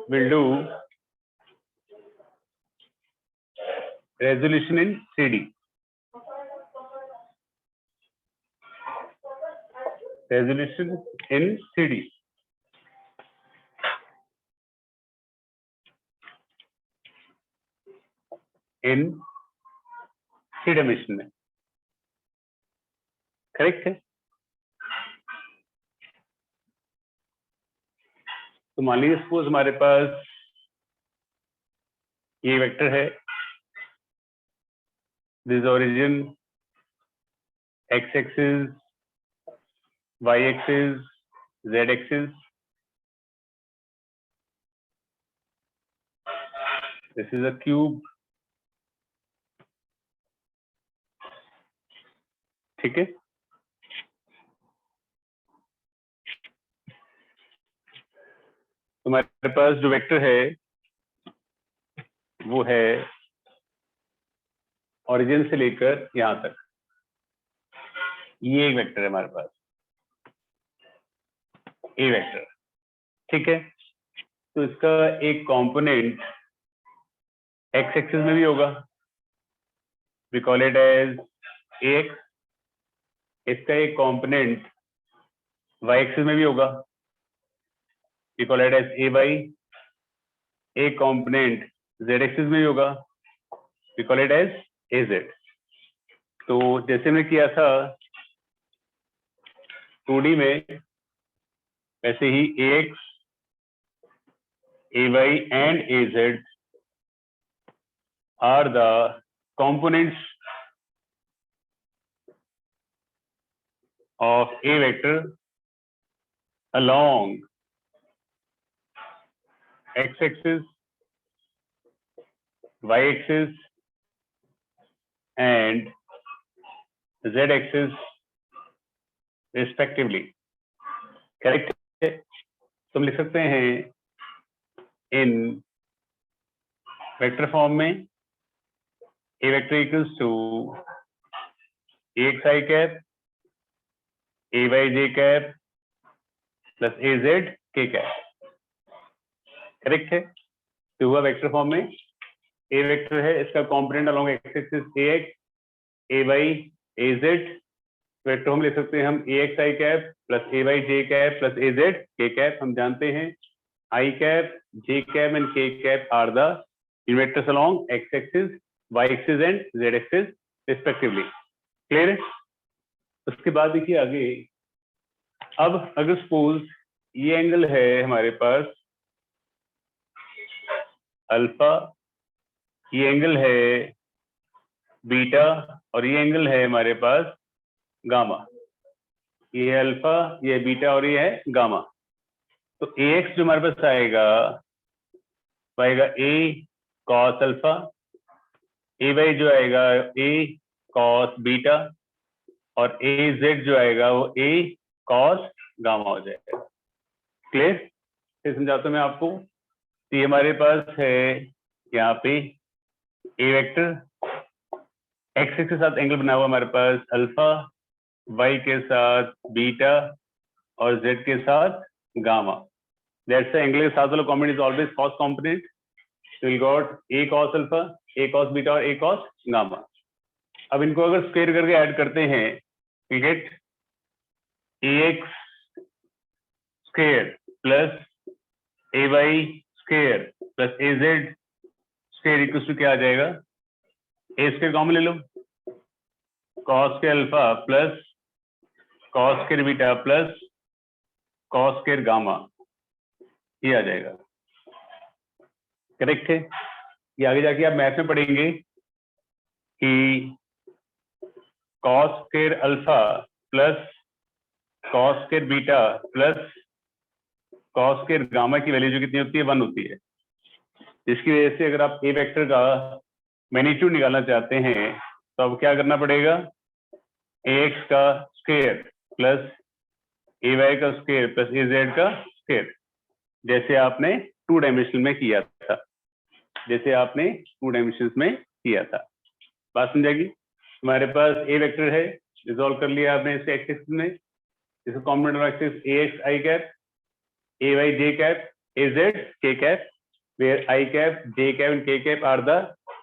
we'll do resolution in 3D. Resolution in 3D. In 3 dimension में, correct है? तो मान लीजिए सपोज हमारे पास ये वेक्टर है, this origin x axis, y axis, z axis, this is a cube, ठीक है? हमारे पास जो वेक्टर है वो है ओरिजिन से लेकर यहां तक, ये एक वेक्टर है हमारे पास, ए वेक्टर, ठीक है? तो इसका एक कंपोनेंट एक्स एक्सिस में भी होगा, we call it as ax. इसका एक कंपोनेंट y एक्सिस में भी होगा, we call it as ay. एक कंपोनेंट z एक्सिस में भी होगा, we call it as az. तो जैसे हमने किया था 2D में, वैसे ही ax, ay and az are the components of a vector along x-axis, y-axis and z-axis respectively. Correct है? तो हम लिख सकते हैं इन वेक्टर फॉर्म में a vector equals to ax I cap, ay j cap plus az k cap. Correct है? तो हुआ वेक्टर फॉर्म में a वेक्टर है, इसका component along x axis ax, ay, az. Vector हम ले सकते हैं हम ax I cap plus ay j cap plus az k cap. हम जानते हैं I cap, j cap and k cap are the vectors along x axis, y axis and z axis respectively. Clear है? उसके बाद देखिए आगे, अब अगर सपोज ये एंगल है हमारे पास अल्फा, ये एंगल है बीटा और ये एंगल है हमारे पास गामा. ये है अल्फा, ये है बीटा और ये है गामा. तो ax जो हमारे पास आएगा वो आएगा a cos अल्फा, ay जो आएगा a cos बीटा और az जो आएगा वो a cos गामा हो जाएगा. क्लियर? फिर समझाता हूं मैं आपको. तो ये हमारे पास है यहाँ पे a वेक्टर, x के साथ एंगल बना हुआ हमारे पास अल्फा, y के साथ बीटा और z के साथ गामा. दैट्स द एंगल के साथ वाला component is always cos component. So we got a cos alpha, a cos beta और a cos गामा. अब इनको अगर स्क्वायर करके ऐड करते हैं, we get ax square plus ay square plus az square equal to क्या आ जाएगा? a स्क्वायर कॉमन ले लो, cos के अल्फा प्लस cos के बीटा प्लस cos के गामा, ये आ जाएगा. करेक्ट है? ये आगे जाके आप मैथ में पढ़ेंगे कि cos square alpha plus cos square beta plus cos square gamma की वैल्यू जो कितनी होती है? 1 होती है. जिसकी वजह से अगर आप ए वेक्टर का मैग्नीट्यूड निकालना चाहते हैं तो अब क्या करना पड़ेगा? ax का स्क्वायर प्लस ay का स्क्वायर प्लस az का स्क्वायर, जैसे आपने 2 डायमेंशन में किया था, जैसे आपने 2 डायमेंशन में किया था. बात समझेगी? हमारे पास ए वेक्टर है, रिजॉल्व कर लिया आपने इसके एक्सिस में, इसका component of axis ax I cap A y j cap, A z k cap, where I cap, j cap and k cap are the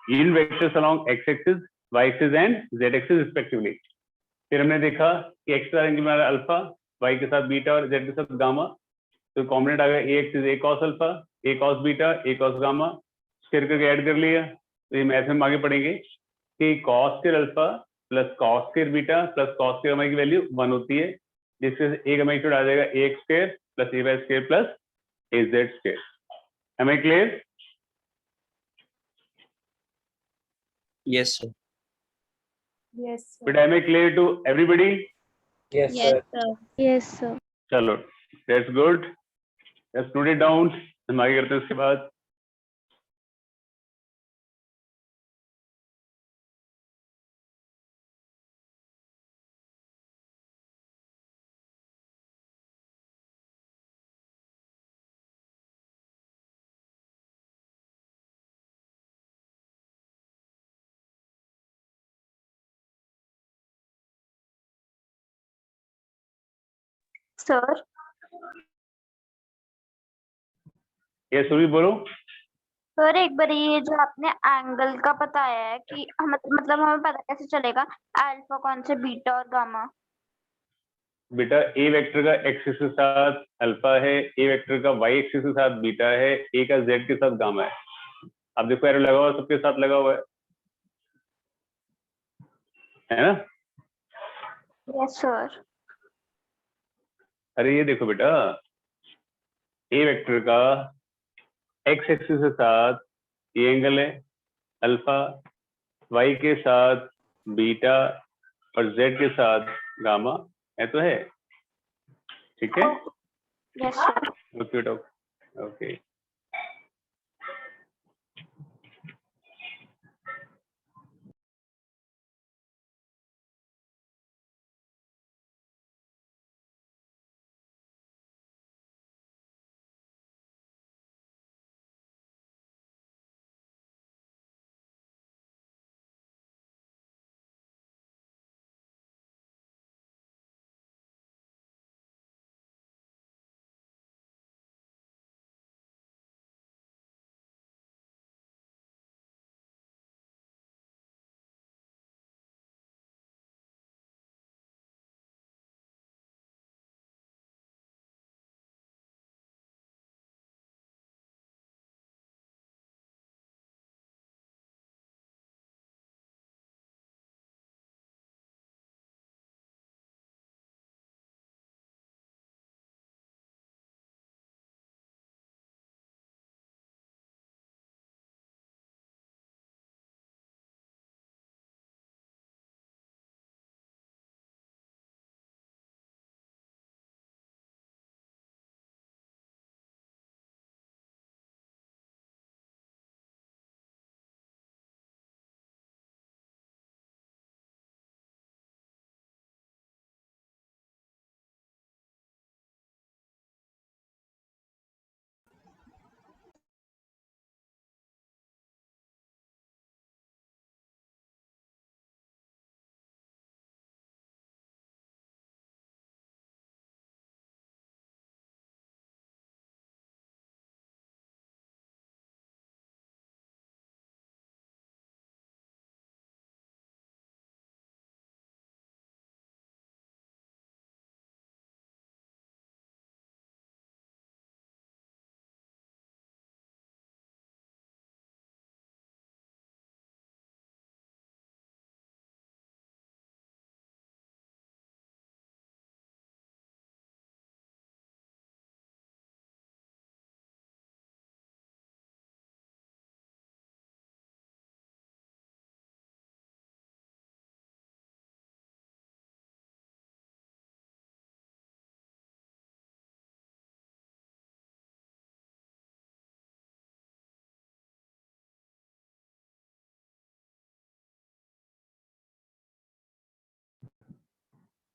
unit vectors along x axis, y axis and z axis respectively. फिर हमने देखा कि x का angle हमारा alpha, y के साथ beta और z के साथ गामा, तो कॉम्बिनेट आ गया a axis a cos alpha, a cos beta, a cos gamma, फिर करके ऐड कर लिया। तो ये मैथ में हम आगे पढ़ेंगे कि cos square alpha plus cos square beta plus cos square gamma की वैल्यू 1 होती है, जिससे एक हमें आ जाएगा a square plus a y square plus a z square. Am I clear? Yes, sir. Yes, sir. But am I clear to everybody? Yes, Yes, sir. sir. Yes, sir. चलो, that's good. Just note it down. हम आगे करते हैं उसके बाद। Sir, ये सुरभि बोलो। Sir एक बार ये जो आपने एंगल का बताया है कि मतलब हमें पता कैसे चलेगा अल्फा कौन से बीटा और गामा? बेटा ए वेक्टर का एक्सिस के साथ अल्फा है, ए वेक्टर का वाई एक्सिस के साथ बीटा है, ए का जेड के साथ गामा है। अब देखो एरो लगा हुआ सबके साथ लगा हुआ है ना? Yes sir. अरे ये देखो बेटा, ए वेक्टर का एक्स एक्सिस के साथ ये एंगल है अल्फा, वाई के साथ बीटा और जेड के साथ गामा है, तो है ठीक है। यस सर। ओके बेटा, ओके।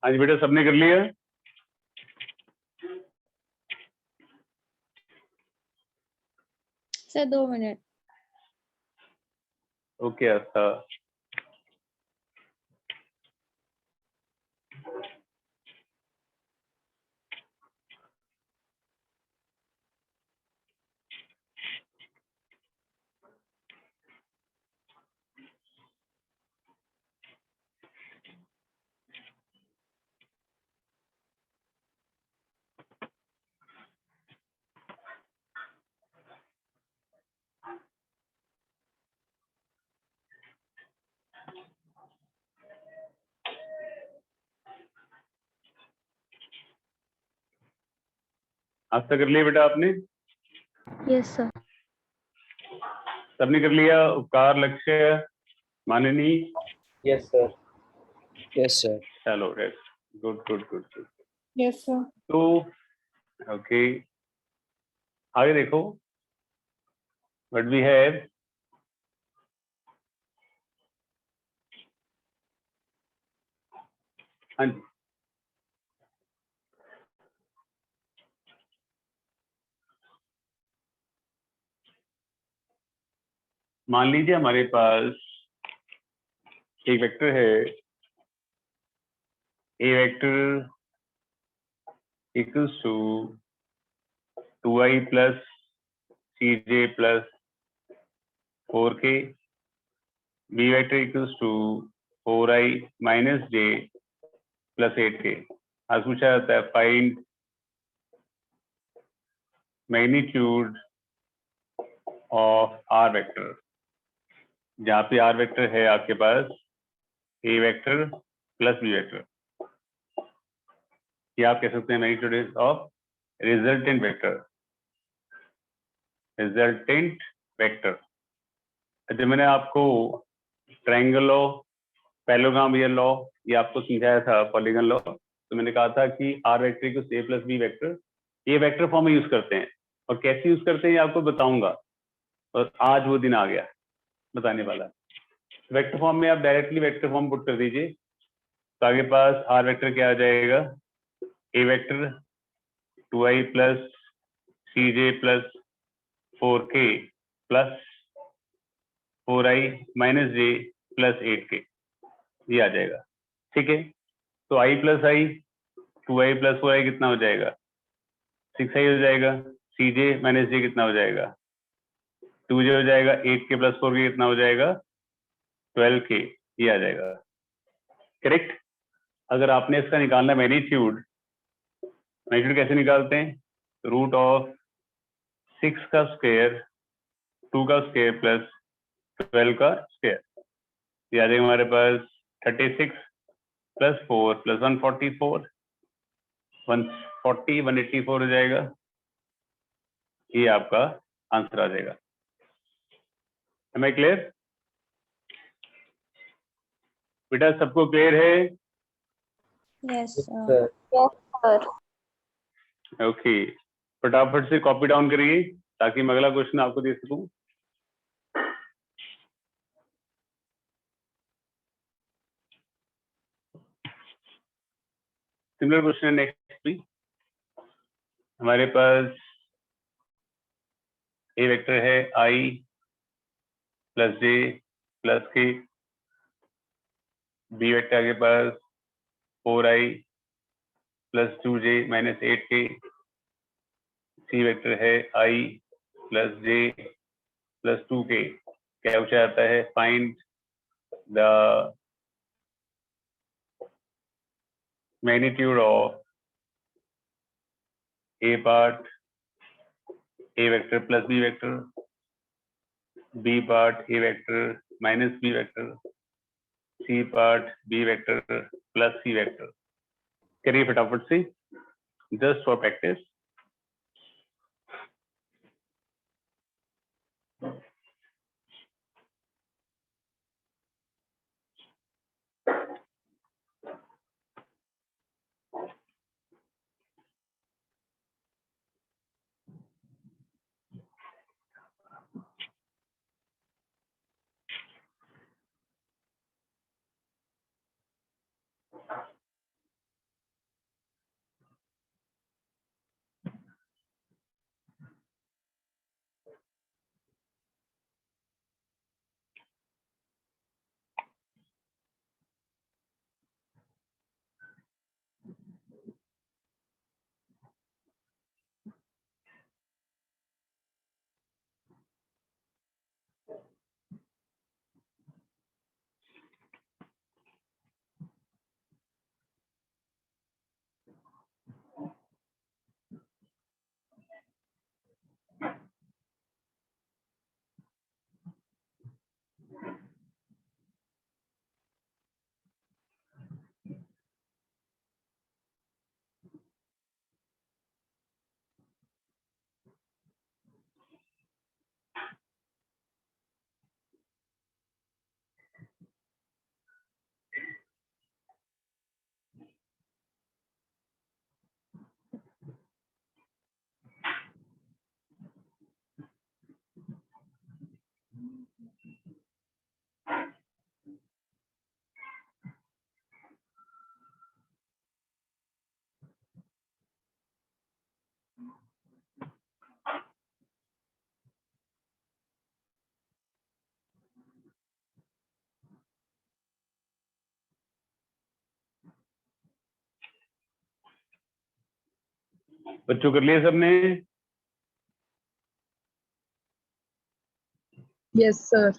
हाँ जी बेटा, सबने कर लिया? Sir, 2 minutes. ओके आस्था। आज तक कर लिया बेटा आपने? Yes sir. सबने कर लिया? उपकार, लक्ष्य, माननी? Yes, sir. Yes, sir. चलो, good good good good. Yes, sir. तो ओके, आगे देखो व्हाट वी हैव। हाँ जी, मान लीजिए हमारे पास एक वेक्टर है, A vector equals to 2i plus cj plus 4k, B vector equals to 4i minus j plus 8k। आज पूछा जाता है find magnitude of R vector, जहाँ पे आर वेक्टर है आपके पास A vector plus B vector, या आप कह सकते हैं magnitude of resultant vector. Resultant vector, जब मैंने आपको ट्रायंगल लॉ, पैरेललोग्राम लॉ ये आपको समझाया था, पॉलीगन लॉ, तो मैंने कहा था कि आर वेक्टर को ए प्लस बी वेक्टर ये वेक्टर फॉर्म में यूज करते हैं, और कैसे यूज करते हैं ये आपको बताऊंगा, और आज वो दिन आ गया बताने वाला। वेक्टर फॉर्म में आप डायरेक्टली वेक्टर फॉर्म पुट कर दीजिए, तो आगे पास आर वेक्टर क्या आ जाएगा, A vector 2i plus cj plus 4k plus 4i minus j plus 8k, ये आ जाएगा। ठीक है, तो i plus I 2i plus 4i कितना हो जाएगा, 6i हो जाएगा। cj माइनस j कितना हो जाएगा, 2j हो जाएगा। 8k प्लस 4k कितना हो जाएगा, 12k, ये आ जाएगा। करेक्ट। अगर आपने इसका निकालना मैग्नीट्यूड, मैग्नीट्यूड कैसे निकालते हैं, रूट ऑफ 6 का स्क्वायर 2 का स्क्वायर प्लस 12 का स्क्वायर, ये आ जाएगा हमारे पास 36 प्लस 4 प्लस 144, 140 184 हो जाएगा, ये आपका आंसर आ जाएगा। Am I clear? बेटा सबको क्लियर है? Yes, Yes, sir. sir. Sir okay, फटाफट से कॉपी डाउन करिए ताकि मैं अगला क्वेश्चन आपको दे सकूं। सिमिलर क्वेश्चन नेक्स्ट भी हमारे पास ए वेक्टर है i plus j plus k, B vector के पास 4i plus 2j minus 8k, C vector है i plus j plus 2k। क्या पूछा जाता है, find the magnitude of A part A vector plus B vector, B part A vector minus B vector, C part B vector plus C vector. करिए फटाफट से, just for practice. बच्चों कर लिए सबने? Yes, sir.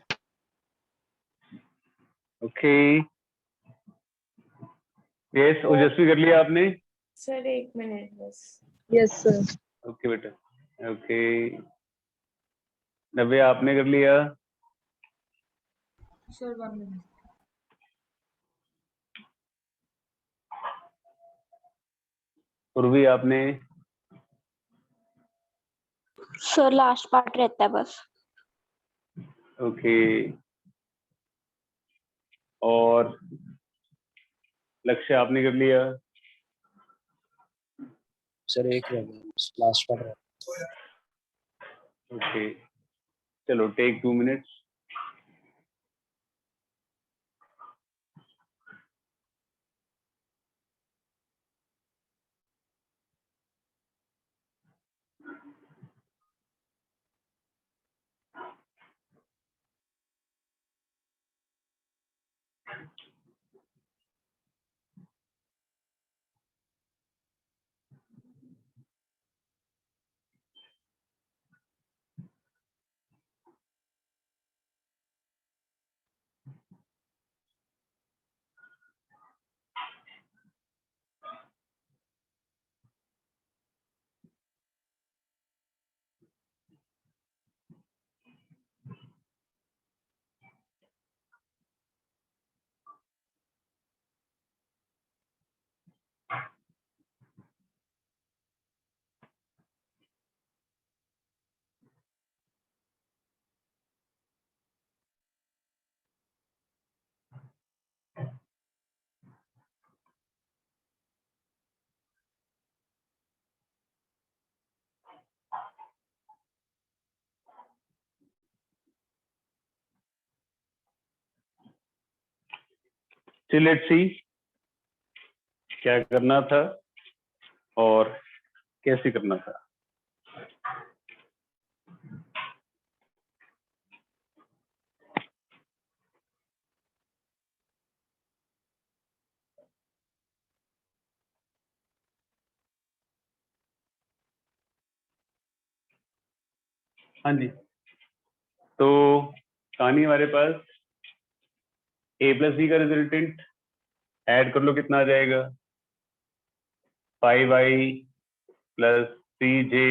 ओके, यस ओजस्वी कर लिया आपने? सर 1 मिनट बस। Yes, sir. ओके बेटा, ओके। नव्य आपने कर लिया? Sir 1 minute. पूर्वी आपने? सर लास्ट पार्ट रहता है बस। ओके, और लक्ष्य आपने कर लिया? सर एक रह गया, लास्ट पार्ट रह ओके, चलो take 2 minutes. So let's see क्या करना था और कैसे करना था। हाँ जी, तो कहानी हमारे पास a प्लस बी का रिजल्टेंट ऐड कर लो, कितना आ जाएगा? 5i plus 3j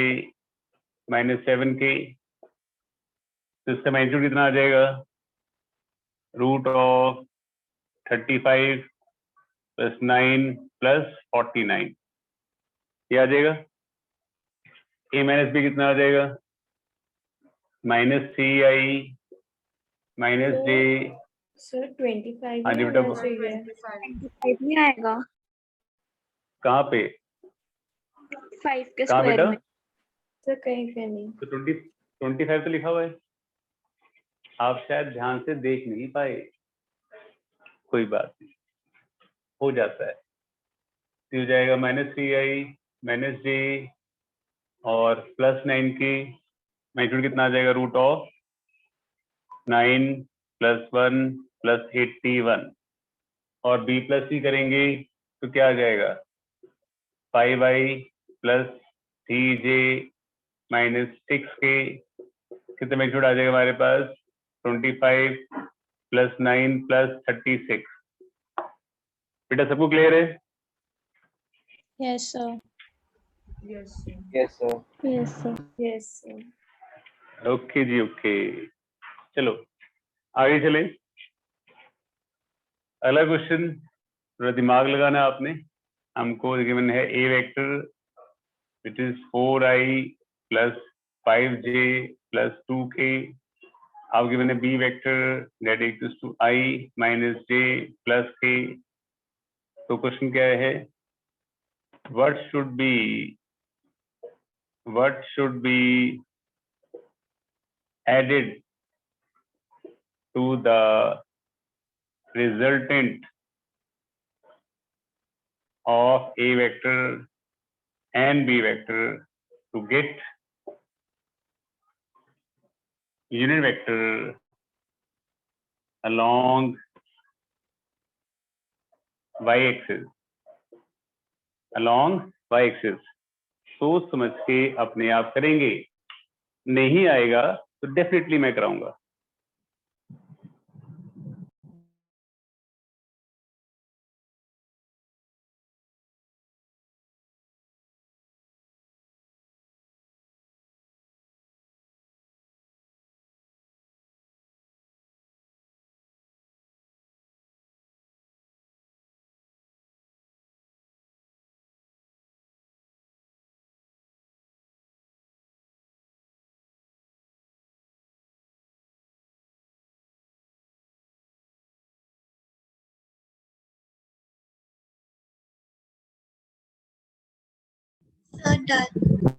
minus 7k। तो इसका मैग्नीट्यूड कितना आ जाएगा? रूट ऑफ 35 प्लस 9 प्लस 49, ये आ जाएगा। a माइनस बी कितना आ जाएगा? -3i minus j। सर 25 हाँ ही जी बेटा, आना चाहिए। 25 नहीं आएगा, कहाँ पे? 5 के कहाँ स्क्वायर बेटा? में। सर कहीं पे नहीं। तो 25 तो लिखा हुआ है, आप शायद ध्यान से देख नहीं पाए। कोई बात नहीं, हो जाता है। तो हो जाएगा -3i माइनस j और प्लस 9k। मैग्नीट्यूड कितना आ जाएगा? Root of 9 plus 1 plus 81। और b प्लस c करेंगे तो क्या आ जाएगा? 5i plus 3j minus 6k। कितना मैग्नीट्यूड आ जाएगा हमारे पास? 25 प्लस 9 प्लस 36। बेटा सबको क्लियर है? Yes, sir. Yes sir. Yes, sir. Yes, sir. Yes सर। ओके जी, ओके, चलो आगे चले। अगला क्वेश्चन, थोड़ा दिमाग लगाना है आपने। हमको गिवन है a vector which is 4i plus 5j plus 2k। आप गिवन है b vector that equals to i minus j plus k। तो क्वेश्चन क्या है? what should be added to the resultant of a vector and b vector to get unit vector along y-axis, along y-axis। सोच समझ के अपने आप करेंगे, नहीं आएगा तो डेफिनेटली मैं कराऊंगा। Sir, done.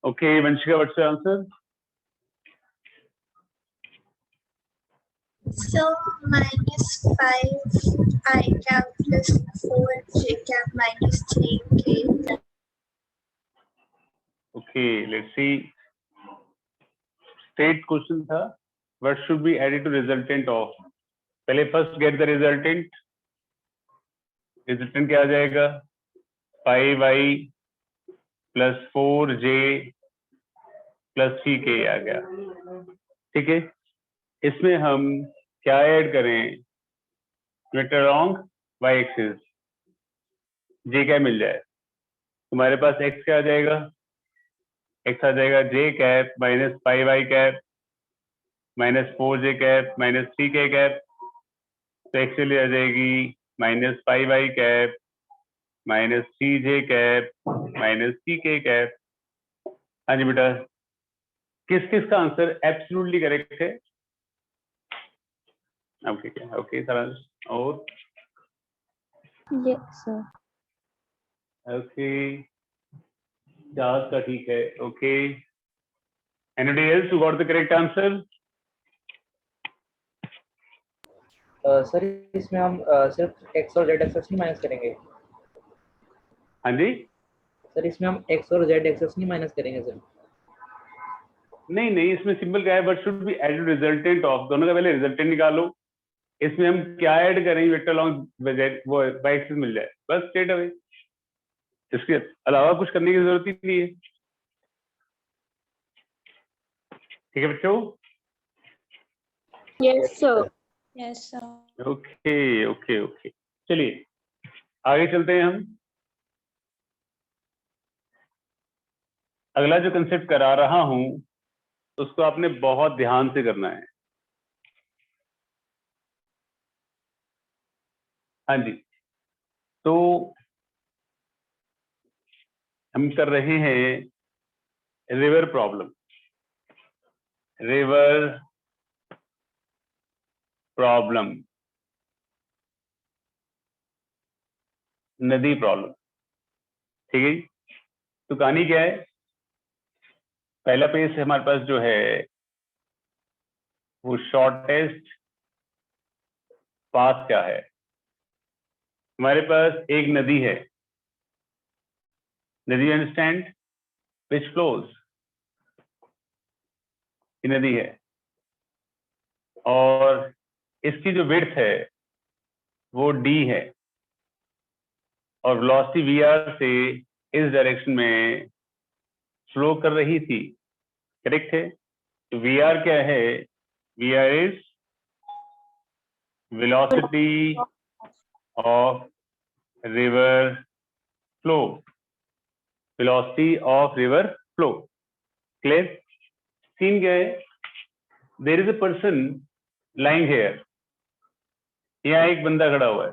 Okay, Vanshika, what's your answer? So -5 I cap plus 4 j cap minus 3 k. Okay, let's see. Straight question था. What should be added to resultant of? पहले first get the resultant. Resultant क्या आ जाएगा? 5y plus 4j plus 3k आ गया. ठीक है. इसमें हम क्या ऐड करें? Vector along y axis. j क्या मिल जाए? तुम्हारे पास x क्या आ जाएगा? x आ जाएगा j cap minus 5y cap minus 4j cap minus 3k cap. तो x के लिए आ जाएगी minus 5y cap minus 3j cap minus 3k cap. हाँ जी बेटा, किस किस का आंसर एब्सोल्युटली करेक्ट है? ओके क्या? Okay sir. और Yes, sir. ओके, चार्ज का ठीक है. Okay, anybody else who got the correct answer? Sir इसमें हम सिर्फ x और z एक्सेस नहीं माइनस करेंगे? हाँ जी. सर इसमें हम x और z एक्सेस नहीं माइनस करेंगे सर? नहीं नहीं, इसमें सिंपल क्या है, but should be added resultant of. दोनों का पहले रिजल्टेंट निकालो. इसमें हम क्या ऐड करें? वेक्टर लॉन्ग वो बाई एक्सिस मिल जाए बस स्ट्रेट अवे. इसके अलावा कुछ करने की जरूरत ही नहीं है. ठीक है बच्चों? Yes, sir. Yes, sir. Okay okay okay, चलिए आगे चलते हैं हम। अगला जो कंसेप्ट करा रहा हूं उसको आपने बहुत ध्यान से करना है। हाँ जी, तो हम कर रहे हैं रिवर प्रॉब्लम। रिवर प्रॉब्लम, नदी प्रॉब्लम, ठीक है जी। तो कहानी क्या है, पहला पेज हमारे पास जो है वो शॉर्टेस्ट पाथ क्या है। हमारे पास एक नदी है, नदी अंडरस्टैंड, विच फ्लोज, ये नदी है और इसकी जो विड्थ है वो डी है और वेलोसिटी वी आर से इस डायरेक्शन में फ्लो कर रही थी, करेक्ट है। तो वी आर क्या है, V R is velocity of river flow, velocity of river flow, clear. Scene क्या है, there is a person lying here, यहाँ एक बंदा खड़ा हुआ है।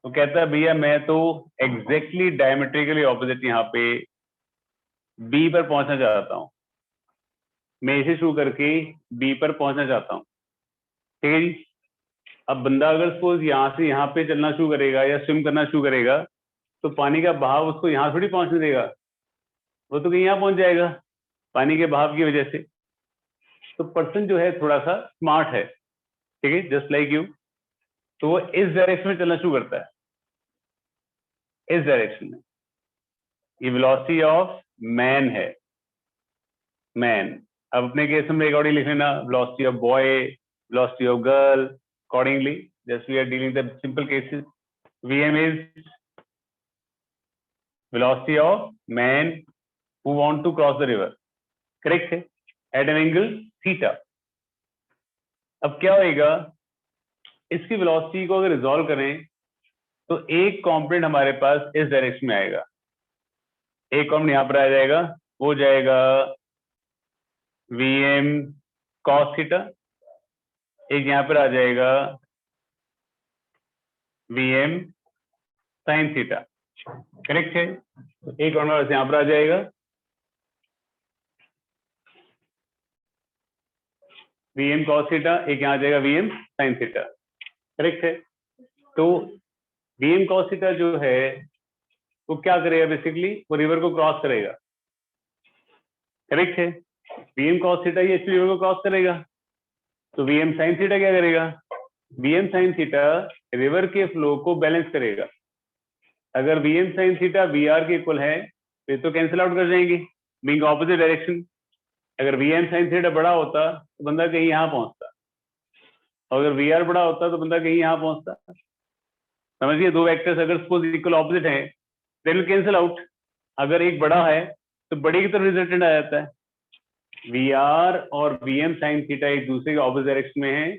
तो कहता है भैया मैं तो एग्जैक्टली डायमेट्रिकली ऑपोजिट यहाँ पे बी पर पहुंचना चाहता हूँ, मैं इसे शुरू करके बी पर पहुंचना चाहता हूँ, ठीक है जी। अब बंदा अगर सपोज यहाँ से यहाँ पे चलना शुरू करेगा या स्विम करना शुरू करेगा तो पानी का बहाव उसको यहाँ थोड़ी पहुंचने देगा, वो तो कहीं यहाँ पहुंच जाएगा पानी के बहाव की वजह से। तो पर्सन जो है थोड़ा सा स्मार्ट है, ठीक है, जस्ट लाइक यू। तो वो इस डायरेक्शन में चलना शुरू करता है, इस डायरेक्शन में। ये वेलोसिटी ऑफ मैन है, मैन। अब अपने केस में अकॉर्डिंग लिख लेना, velocity of boy, velocity of girl, accordingly just we are dealing the simple cases. VM is velocity of man who want to cross the river, correct है, at an angle theta. अब क्या होएगा, इसकी velocity को अगर resolve करें तो एक कंपोनेंट हमारे पास इस डायरेक्शन में आएगा, एक कंपोनेंट यहां पर आ जाएगा, वो जाएगा Vm cos थीटा, एक यहां पर आ जाएगा Vm sin थीटा, करेक्ट है। एक और यहां पर आ जाएगा Vm cos थीटा, एक यहां आ जाएगा Vm sin थीटा, करेक्ट है। तो Vm cos थीटा जो है वो क्या करेगा, बेसिकली वो रिवर को क्रॉस करेगा, करेक्ट है। Vm cos थीटा ये रिवर को क्रॉस करेगा, तो Vm sin थीटा क्या करेगा, Vm sin थीटा रिवर के फ्लो को बैलेंस करेगा। अगर Vm sin थीटा Vr के इक्वल है तो ये तो कैंसिल आउट कर जाएंगे, बीइंग ऑपोजिट डायरेक्शन। अगर Vm sin थीटा बड़ा होता तो बंदा कहीं यहाँ पहुंचता, और अगर Vr बड़ा होता तो बंदा कहीं यहाँ पहुंचता। समझिए, दो वेक्टर्स अगर सपोज इक्वल ऑपोजिट हैं देन विल कैंसिल आउट। अगर एक बड़ा है तो बड़े की तरफ रिजल्टेंट आ जाता है। Vr और Vm sin थीटा एक दूसरे के ऑपोजिट डायरेक्शन में है,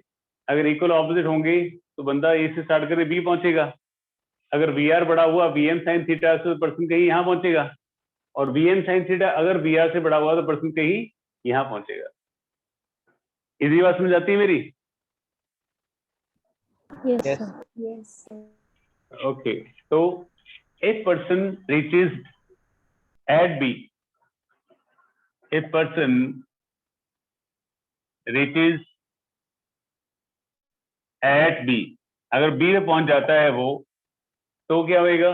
अगर इक्वल ऑपोजिट होंगे तो बंदा ए से स्टार्ट करके बी पहुंचेगा। अगर Vr बड़ा हुआ Vm sin थीटा से तो पर्सन कहीं यहाँ पहुंचेगा, और Vm sin थीटा अगर Vr से बड़ा हुआ तो पर्सन कहीं यहाँ पहुंचेगा। इजी बात समझ आती है मेरी? Yes, Yes. sir. Yes, sir. Okay, तो एक पर्सन रीचेज एट बी, एक पर्सन रीचेज एट बी, अगर बी में पहुंच जाता है वो, तो क्या होएगा,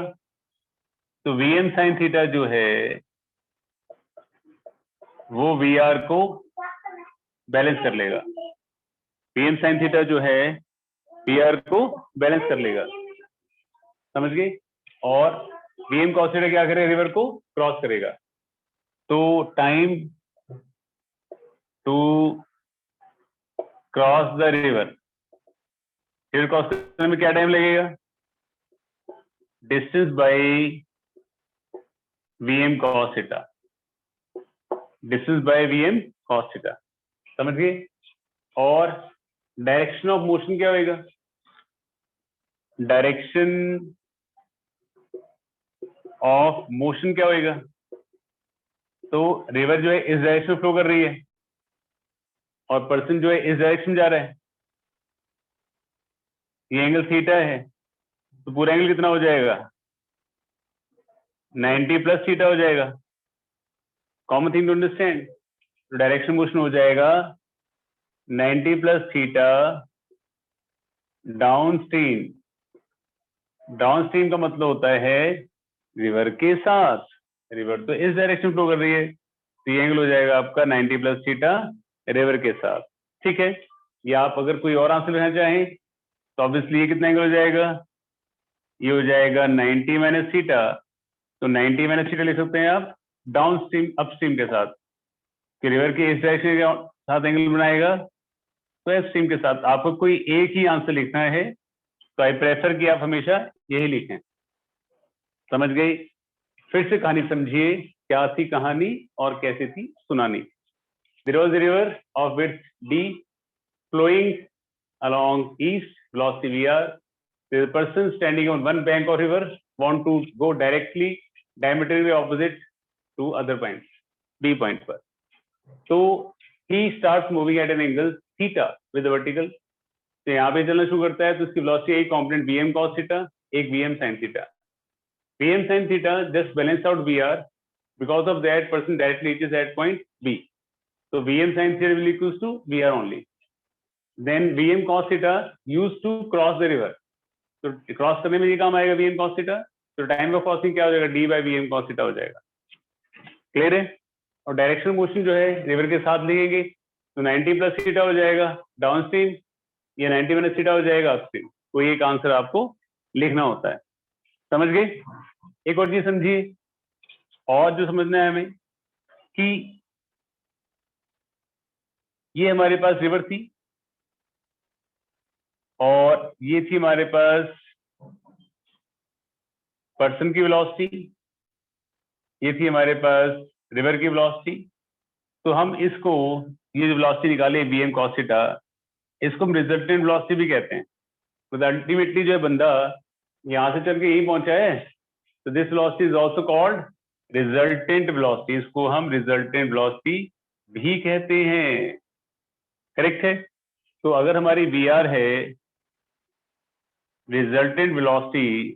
तो Vm sin थीटा जो है वो Vr को बैलेंस कर लेगा। Vm sin थीटा जो है Vr को बैलेंस कर लेगा, समझ गए। और Vm cos थीटा क्या करेगा, रिवर को क्रॉस करेगा। तो time to cross the river cross करने में क्या टाइम लगेगा, distance by Vm cos theta, distance by Vm cos theta, समझ गए। और डायरेक्शन ऑफ मोशन क्या होगा? डायरेक्शन ऑफ मोशन क्या होगा? तो रिवर जो है इस डायरेक्शन में फ्लो कर रही है और पर्सन जो है इस डायरेक्शन जा रहा है, ये एंगल थीटा है, तो पूरा एंगल कितना हो जाएगा? 90 प्लस थीटा हो जाएगा। कॉमन थिंग टू अंडरस्टैंड, तो डायरेक्शन मोशन हो जाएगा 90 plus theta down stream. Down stream का मतलब होता है रिवर के साथ। रिवर तो इस डायरेक्शन फ्लो कर रही है, तो ये एंगल हो जाएगा आपका 90 प्लस थीटा रिवर के साथ। ठीक है, या आप अगर कोई और आंसर लेना चाहें तो ऑब्वियसली ये कितना एंगल हो जाएगा? ये हो जाएगा 90 माइनस थीटा। तो 90 माइनस थीटा लिख सकते हैं आप डाउन स्ट्रीम अप स्ट्रीम के साथ, कि रिवर के इस डायरेक्शन के साथ एंगल बनाएगा तो एफ स्ट्रीम के साथ। आपको कोई एक ही आंसर लिखना है तो आई प्रेफर कि आप हमेशा यही लिखें। समझ गई? फिर से कहानी समझिए, क्या थी कहानी और कैसे थी सुनानी। There was a river of width d flowing along east velocity vr. There is a person standing on one bank of river want to go directly diametrically opposite to other point b point पर। तो he starts moving at an angle theta with the vertical। तो यहाँ पे चलना शुरू करता है तो उसकी वेलोसिटी एक कंपोनेंट vm cos थीटा, एक vm sin theta. vm sin theta just balance out vr, because of that person directly reaches at point b। So vm sin theta will equals to vr only। Then vm cos theta used to cross the river। तो cross करने में ये काम आएगा vm cos theta, तो time of crossing क्या हो जाएगा? d by vm cos theta हो जाएगा। क्लियर है? और डायरेक्शन मोशन जो है रिवर के साथ लिखेंगे तो 90 प्लस थीटा हो जाएगा डाउन स्ट्रीम, ये 90 माइनस थीटा हो जाएगा अपस्ट्रीम। कोई एक आंसर आपको लिखना होता है। समझ गए? एक और चीज समझिए, और जो समझना है हमें कि ये हमारे पास रिवर थी और ये थी हमारे पास पर्सन की वेलोसिटी, ये थी हमारे पास रिवर की वेलोसिटी। तो हम इसको, ये जो वेलोसिटी निकाले vm cos थीटा, इसको हम रिजल्टेंट वेलोसिटी भी कहते हैं। तो अल्टीमेटली जो है बंदा यहाँ से चल के यही पहुंचा है, तो this velocity is also called resultant velocity. इसको हम रिजल्टेंट वेलोसिटी भी कहते हैं। करेक्ट है? तो अगर हमारी vr है रिजल्टेंट वेलोसिटी,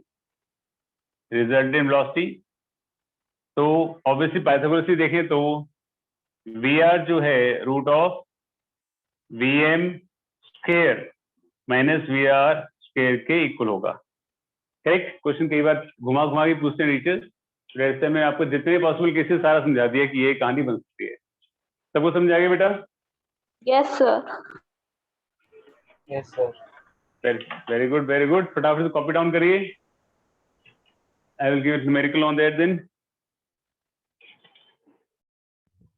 तो ऑब्वियसली पाइथागोरस देखें तो vr जो है root of vm square minus vr square के इक्वल होगा। करेक्ट? क्वेश्चन कई बार घुमा घुमा के पूछते हैं टीचर, जैसे मैं आपको जितने पॉसिबल केसेस सारा समझा दिया कि ये कहानी बन सकती है। सबको समझ आ गया बेटा? Yes sir. Yes, sir. Very good, very good. फटाफट से कॉपी डाउन करिए। I will give numerical on that then.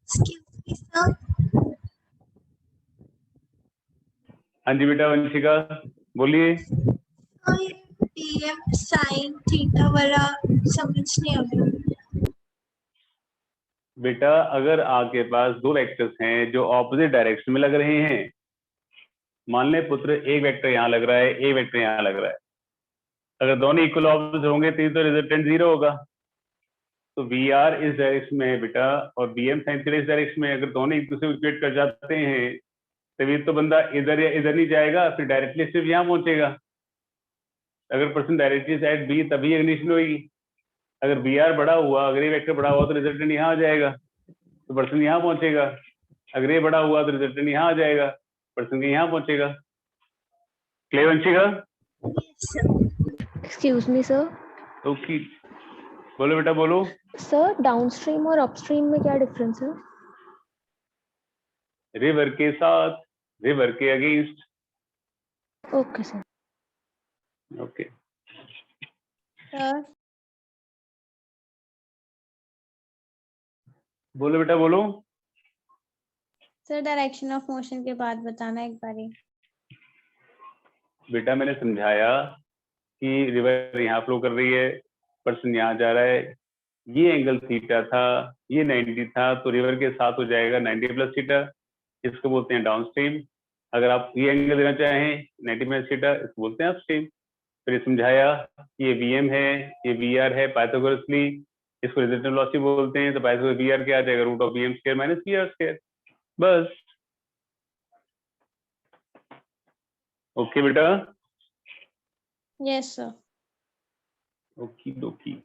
Excuse me, sir. हाँ जी बेटा वंशिका बोलिए। और ये pm sin थीटा वाला समझ नहीं आ रहा। बेटा अगर आपके पास दो वेक्टर्स हैं जो ऑपोजिट डायरेक्शन में लग रहे हैं, मान ले पुत्र एक वेक्टर यहाँ लग रहा है, एक वेक्टर यहाँ लग रहा है, अगर दोनों इक्वल ऑपोजिट होंगे तो रिजल्टेंट 0 होगा। तो vr इस डायरेक्शन में है बेटा और vm sin थीटा इस डायरेक्शन में। अगर दोनों एक दूसरे को इक्वेट कर जाते हैं तभी तो बंदा इधर या इधर नहीं जाएगा, फिर डायरेक्टली सिर्फ यहाँ पहुंचेगा। अगर पर्सन डायरेक्टली साइड बी तभी ये कंडीशन होगी। अगर vr बड़ा हुआ, अगर ये वेक्टर बड़ा हुआ तो रिजल्टेंट यहाँ आ जाएगा, तो पर्सन यहाँ पहुंचेगा। अगर ये बड़ा हुआ तो रिजल्टेंट यहाँ आ जाएगा, पर्सन के यहाँ पहुंचेगा। Clear Vanshika? Yes, sir. Excuse me sir. Okay बोलो बेटा बोलो। सर डाउनस्ट्रीम और अपस्ट्रीम में क्या डिफरेंस है? रिवर के साथ, रिवर के against. Okay sir. Okay sir बोलो बेटा बोलो। सर डायरेक्शन ऑफ मोशन के बाद बताना एक बारी। बेटा मैंने समझाया कि रिवर यहाँ फ्लो कर रही है, पर्सन यहाँ जा रहा है, ये एंगल थीटा था, ये 90 था, तो रिवर के साथ हो जाएगा 90 प्लस थीटा। इसको बोलते हैं डाउन स्ट्रीम। अगर आप ये एंगल देना चाहें 90 माइनस थीटा, इसको बोलते हैं अपस्ट्रीम। फिर समझाया ये वीएम है, ये वीआर है पाइथागोरसली, इसको रिजल्टेंट वेलोसिटी बोलते हैं। तो पाइथागोरस वीआर क्या आ जाएगा, root of VM square minus VR square. बस। ओके बेटा। Yes sir. Okey dokey.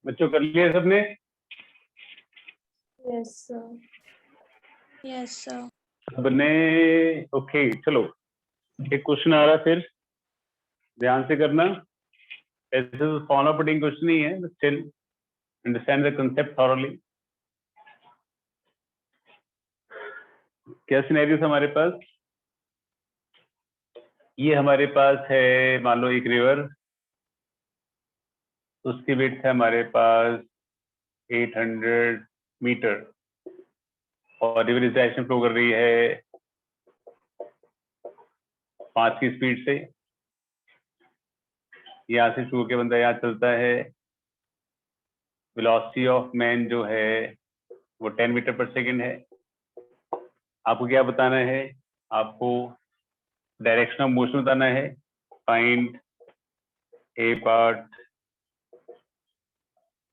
बच्चों कर लिया सबने? Yes sir. Yes sir. सबने? ओके चलो, एक क्वेश्चन आ रहा है, फिर ध्यान से करना। ऐसे फॉलो पुटिंग क्वेश्चन नहीं है, still understand the concept thoroughly. क्या सिनेरियो हमारे पास? ये हमारे पास है, मान लो एक रिवर, उसकी विड्थ है हमारे पास 800 मीटर और रिवर इस डायरेक्शन फ्लो कर रही है 5 की स्पीड से। यहाँ से शुरू के बंदा यहाँ चलता है, वेलोसिटी ऑफ मैन जो है वो 10 मीटर पर सेकेंड है। आपको क्या बताना है? आपको डायरेक्शन ऑफ मोशन बताना है। Find A part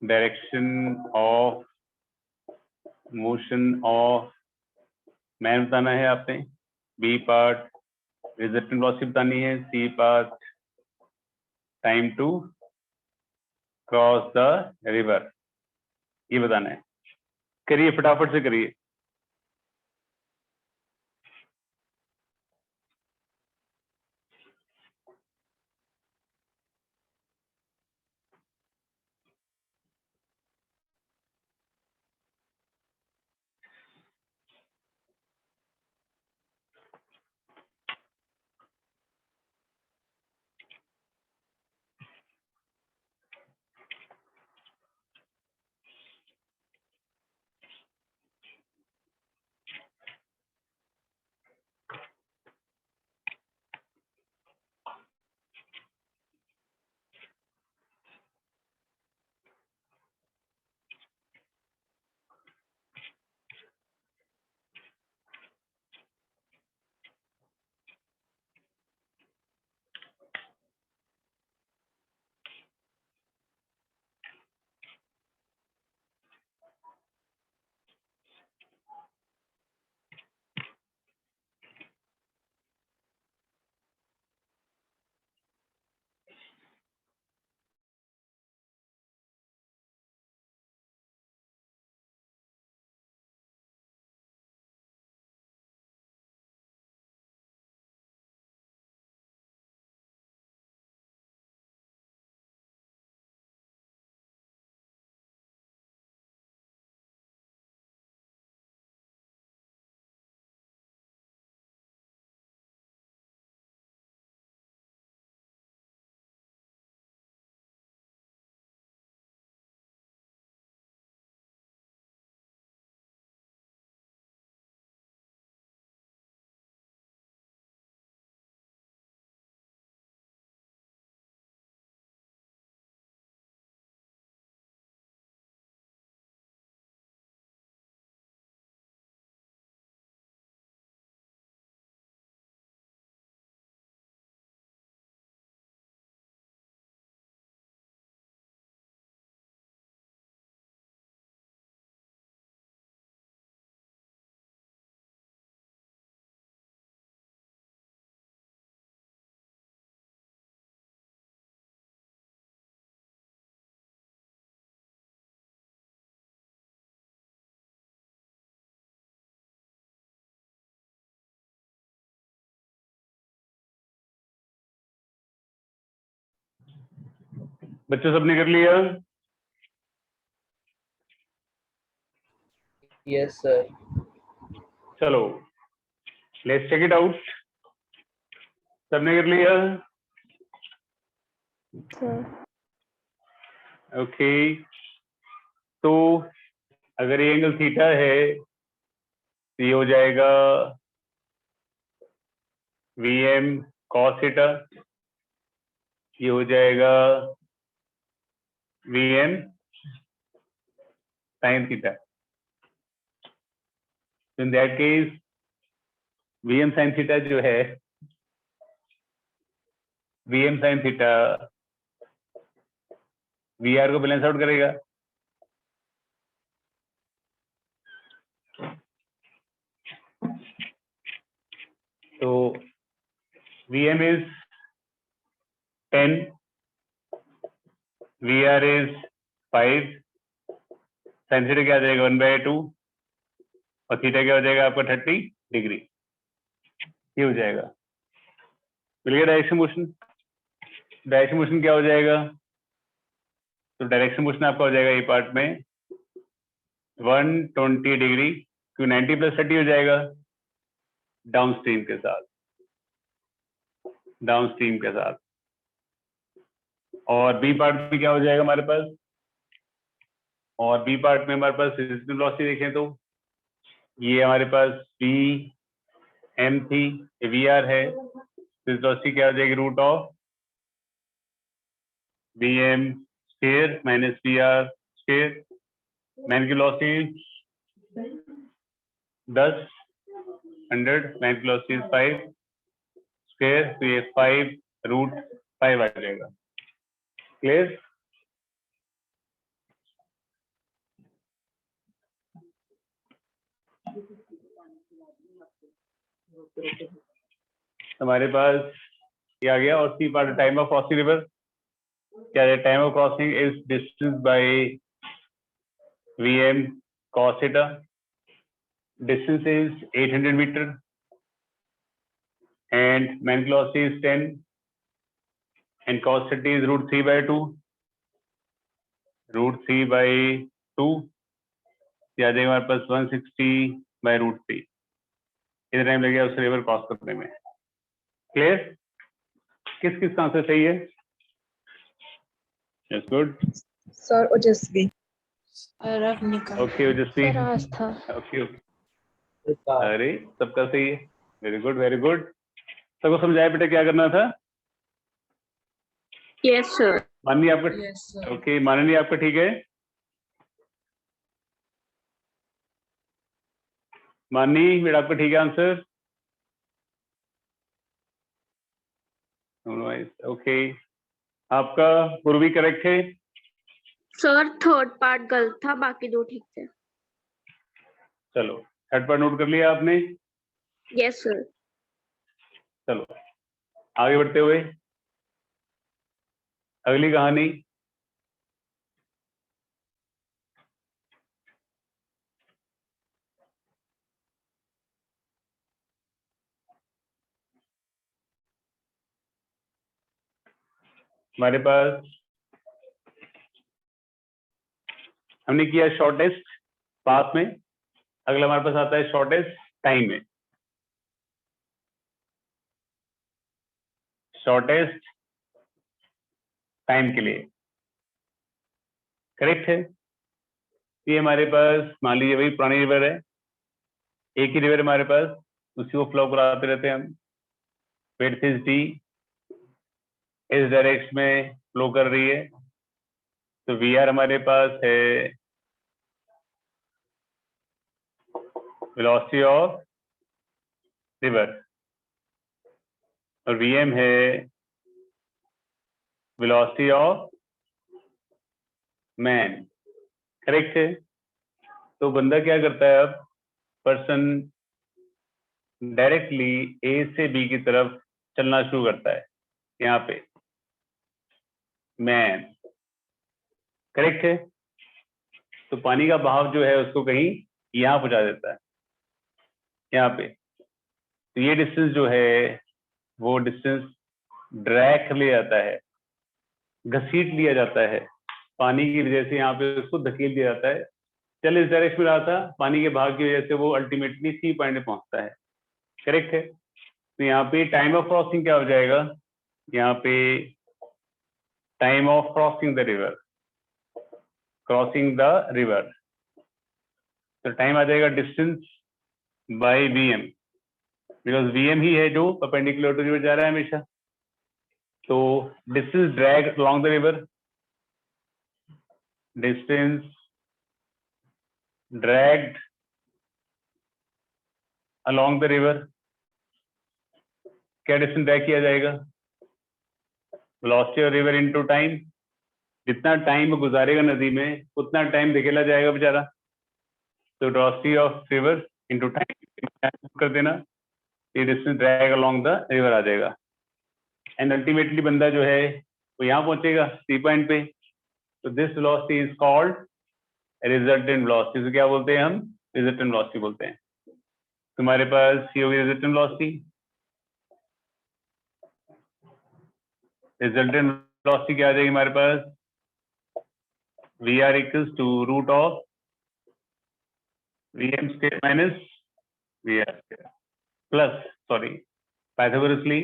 direction of motion of man बताना है आपने। बी पार्ट रिजल्टेंट वेलोसिटी बतानी है। C part time to cross the river, ये बताना है। करिए फटाफट से करिए। बच्चों सबने कर लिया? Yes, sir. चलो लेट्स चेक इट आउट। सबने कर लिया? सर ओके, तो अगर ये एंगल थीटा है तो ये हो जाएगा Vm cos थीटा, ये हो जाएगा Vm sin theta. In that case Vm sin theta जो है, Vm sin थीटा VR को बैलेंस आउट करेगा। तो Vm is 10, VR is 5, sin theta क्या आ जाएगा 1/2 और थीटा क्या हो जाएगा आपका 30 डिग्री। ये हो जाएगा। मिल गया डायरेक्शन मोशन। डायरेक्शन मोशन क्या हो जाएगा? तो डायरेक्शन मोशन आपका हो जाएगा ये पार्ट में 120 डिग्री, क्यों 90 + 30 हो जाएगा डाउन स्ट्रीम के साथ। डाउन स्ट्रीम के साथ। और बी पार्ट में क्या हो जाएगा हमारे पास, और बी पार्ट में हमारे पास रेजिस्टेंस वेलोसिटी देखें तो ये हमारे पास वी एम थी, वी आर है, वेलोसिटी क्या हो जाएगी, root of V M square minus V R square. Man की वेलोसिटी 10 100, मैन की वेलोसिटी 5 स्क्वायर, तो ये 5√5 आ जाएगा। क्लियर? हमारे पास ये आ गया। और C part, time of crossing river क्या है, time of crossing is distance by V M cos theta, distance is 800 meter and man velocity is 10 and cos theta is √3/2, √3/2 या जाएगा हमारे पास 160/√3। इतना टाइम लगेगा उस रिवर क्रॉस करने में। क्लियर? किस किस का आंसर सही है? Yes, good. सर ओजस्वी। ओके ओजस्वी, सर आस्था। ओके ओके, अरे सबका सही है, वेरी गुड वेरी गुड। सबको समझाया बेटा क्या करना था? Yes sir. माननीय आपका, ओके माननीय आपका ठीक है? माननीय बेटा आपका ठीक है आंसर? ओके, आपका पूर्वी करेक्ट है? सर थर्ड पार्ट गलत था, बाकी दो ठीक थे। चलो थर्ड पार्ट नोट कर लिया आपने? Yes sir. चलो आगे बढ़ते हुए अगली कहानी। हमारे पास हमने किया शॉर्टेस्ट पाथ में, अगला हमारे पास आता है शॉर्टेस्ट टाइम में। शॉर्टेस्ट टाइम के लिए करेक्ट है। ये हमारे पास मान लीजिए वही पुरानी रिवर है, एक ही रिवर हमारे पास, उसी को फ्लो कराते रहते हैं हम। विड्थ इज डी, इस डायरेक्शन में फ्लो कर रही है, तो वी आर हमारे पास है वेलोसिटी ऑफ रिवर और वी एम है वेलोसिटी ऑफ मैन। करेक्ट है। तो बंदा क्या करता है, अब पर्सन डायरेक्टली ए से बी की तरफ चलना शुरू करता है, यहाँ पे मैन। करेक्ट है। तो पानी का बहाव जो है उसको कहीं यहाँ पहुंचा देता है, यहाँ पे। तो ये डिस्टेंस जो है वो डिस्टेंस ड्रैग कर लिया जाता है, घसीट लिया जाता है, पानी की वजह से यहाँ पे उसको धकेल दिया जाता है। चल इस डायरेक्शन में रहा था, पानी के बहाव की वजह से वो अल्टीमेटली सी पॉइंट में पहुंचता है। करेक्ट है। तो यहाँ पे टाइम ऑफ क्रॉसिंग क्या हो जाएगा, यहाँ पे time of crossing the river, crossing the river, तो टाइम आ जाएगा distance by V M, because V M ही है जो परपेंडिकुलर टू रिवर जा रहा है हमेशा। तो distance drag along the river, distance dragged along the river, क्या डिस्टेंस ड्रैग किया जाएगा, velocity of river into time. जितना टाइम गुजारेगा नदी में उतना टाइम धकेला जाएगा बेचारा, तो velocity of river into time कर देना, ये distance drag along the river आ जाएगा। एंड अल्टीमेटली बंदा जो है वो यहाँ पहुंचेगा सी पॉइंट पे। तो this velocity is called resultant velocity. तो क्या बोलते हैं हम, रिजल्टेंट वेलोसिटी बोलते हैं। तुम्हारे पास ये होगी रिजल्टेंट वेलोसिटी। रिजल्टेंट वेलोसिटी क्या आ जाएगी हमारे पास, V R equals to root of V M square minus V R square plus, sorry Pythagorasly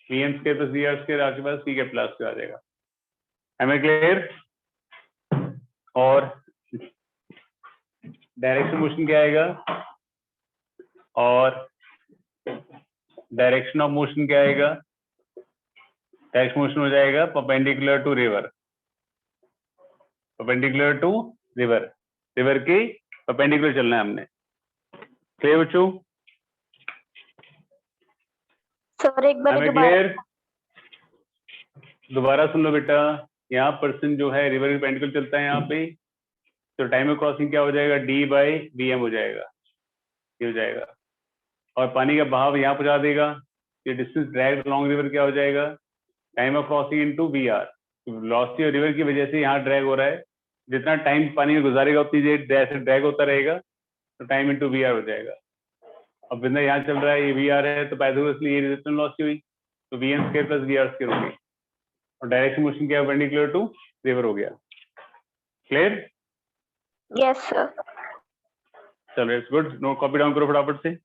V M square plus V R square, आपके पास सी कैपिटल आर स्क्वायर आ जाएगा। Am I clear? और डायरेक्शन मोशन क्या आएगा? और direction of motion क्या आएगा? डायरेक्शन मोशन हो जाएगा perpendicular to river, perpendicular to river, river की परपेंडिकुलर चलना है हमने। क्लियर बच्चों? सर एक बार हमें दोबारा। क्लियर? दोबारा सुन लो बेटा, यहाँ पर्सन जो है रिवर की परपेंडिकुलर चलता है यहाँ पे, तो टाइम ऑफ क्रॉसिंग क्या हो जाएगा? डी बाई वी एम हो जाएगा, ये हो जाएगा। और पानी का बहाव यहाँ पहुंचा देगा, ये डिस्टेंस ड्रैग लॉन्ग रिवर क्या हो जाएगा? Time of crossing into V R. Velocity और रिवर की वजह से यहाँ ड्रैग हो रहा है, जितना टाइम पानी में गुजारेगा उतनी देर ऐसे ड्रैग होता रहेगा, तो टाइम इनटू वी आर हो जाएगा। अब बिंदा यहाँ चल रहा है, ये वी आर है, तो पाइथागोरस ये रेजिस्टेंस वेलोसिटी हुई, तो V M square plus V R square होगी। और डायरेक्शन मोशन क्या परपेंडिकुलर टू रिवर हो गया। क्लियर? Yes sir. चलो it's good. Note copy down करो फटाफट से।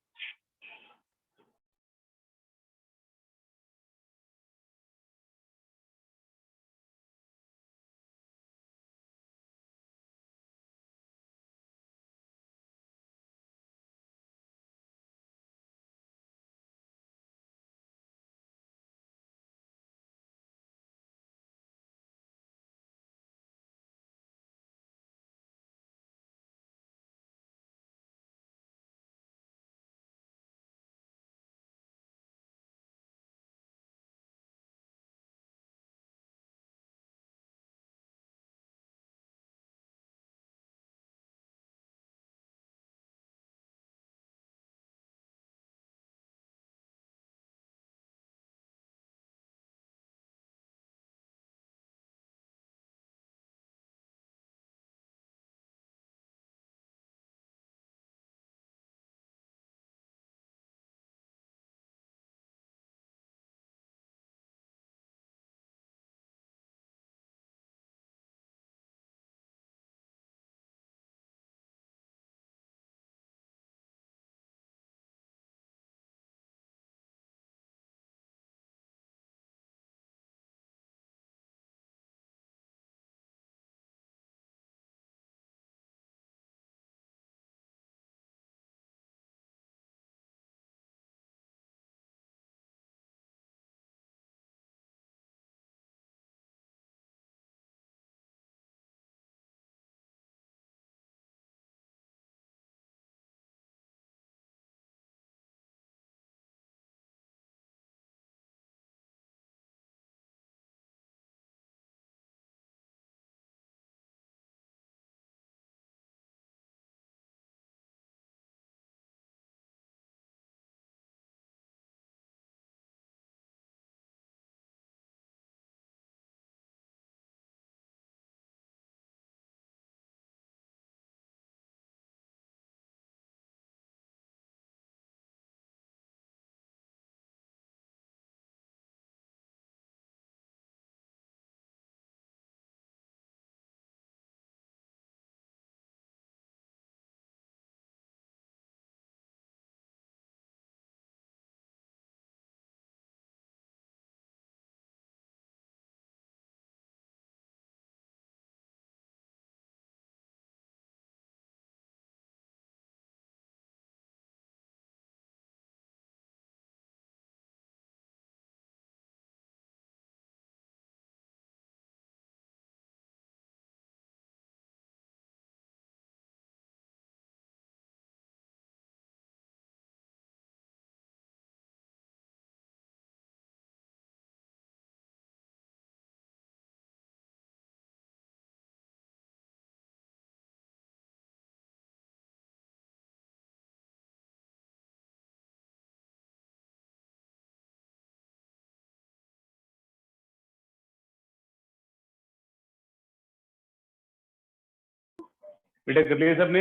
बेटा कर लिया सबने?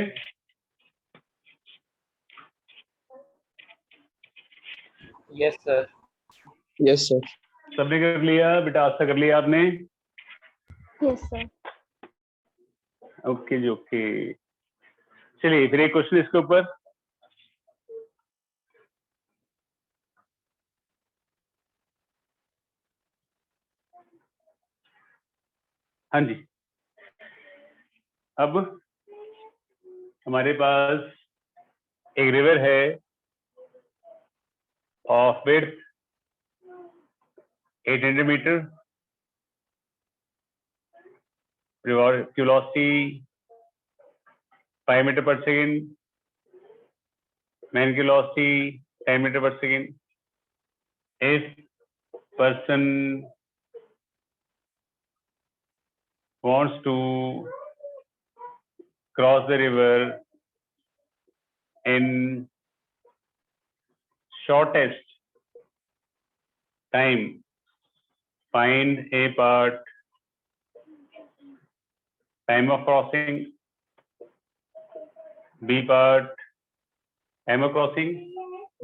Yes sir. Yes, sir. सबने कर लिया बेटा? आज तक कर लिया आपने? Yes, sir. ओके जी ओके। चलिए फिर एक क्वेश्चन इसके ऊपर। हाँ जी, अब हमारे पास एक रिवर है of width 800 metre, velocity 5 metre per second, man की velocity 10 metre per second. If person wants to cross the river in shortest time, find A part, time of crossing, B part, time of crossing,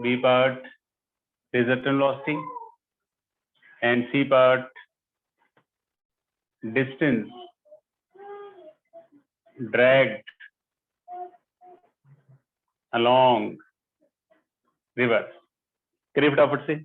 B part, resultant velocity, and C part, distance dragged along river. करिए फटाफट से.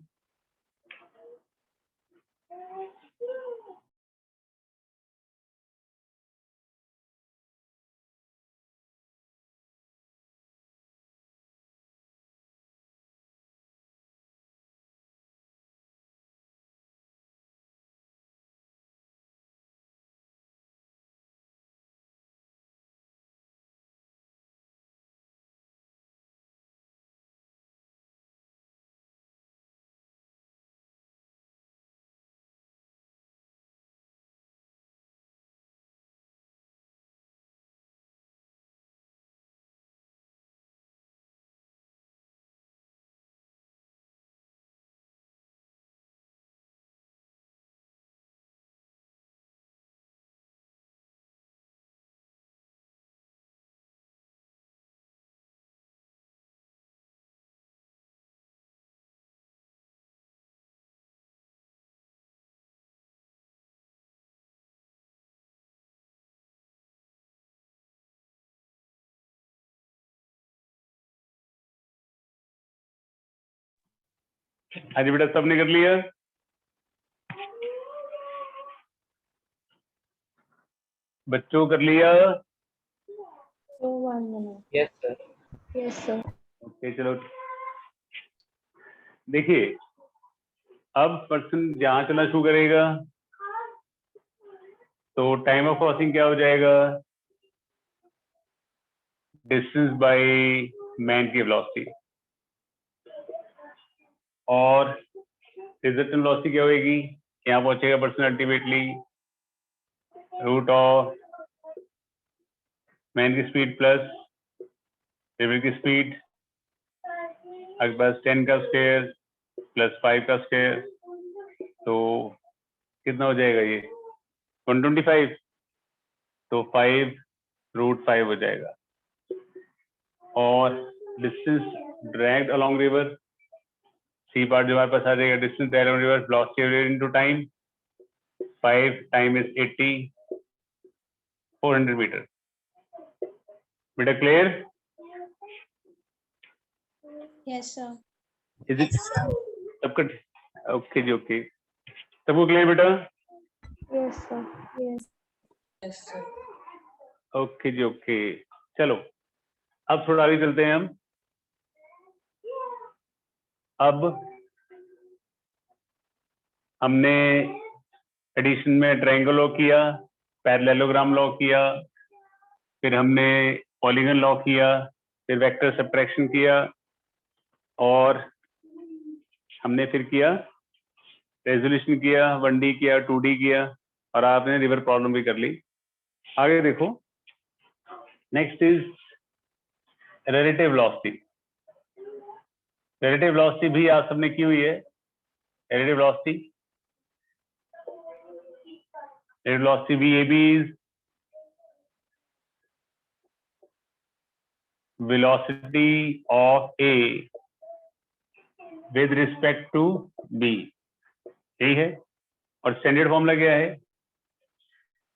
हाँ जी बेटा, सबने कर लिया? बच्चों कर लिया? So 1 minute. Yes, sir. Yes, sir. Okay, चलो देखिए, अब पर्सन जहां चलना शुरू करेगा तो टाइम ऑफ क्रॉसिंग क्या हो जाएगा? डिस्टेंस बाय मैन की वेलोसिटी. और रिजल्टेंट वेलोसिटी क्या होगी? यहाँ पहुंचेगा person ultimately root of man की स्पीड प्लस रिवर की स्पीड, आपके पास 10 का स्क्वायर प्लस 5 का स्क्वायर, तो कितना हो जाएगा ये? 125. तो 5 रूट 5 हो जाएगा. और distance dragged along river, C part जो हमारे पास आ जाएगा, distance dragged along river velocity into time. 5 time is 80, 400 metre. बेटा clear? Yes, sir. Is it सबका? ओके जी, ओके. सबको क्लियर बेटा? Yes, sir. Yes. ओके जी, ओके. चलो अब थोड़ा आगे चलते हैं हम. अब हमने एडिशन में ट्रायंगल लॉ किया, पैरेललोग्राम लॉ किया, फिर हमने पॉलीगन लॉ किया, फिर वेक्टर सब्ट्रैक्शन किया, और हमने फिर किया रेजोल्यूशन किया, 1D किया, 2D किया, और आपने रिवर प्रॉब्लम भी कर ली. आगे देखो, next is relative velocity. Relative velocity भी आप सबने की हुई है. Relative velocity VAB is velocity of A with respect to B. यही है. और स्टैंडर्ड फॉर्मूला क्या है?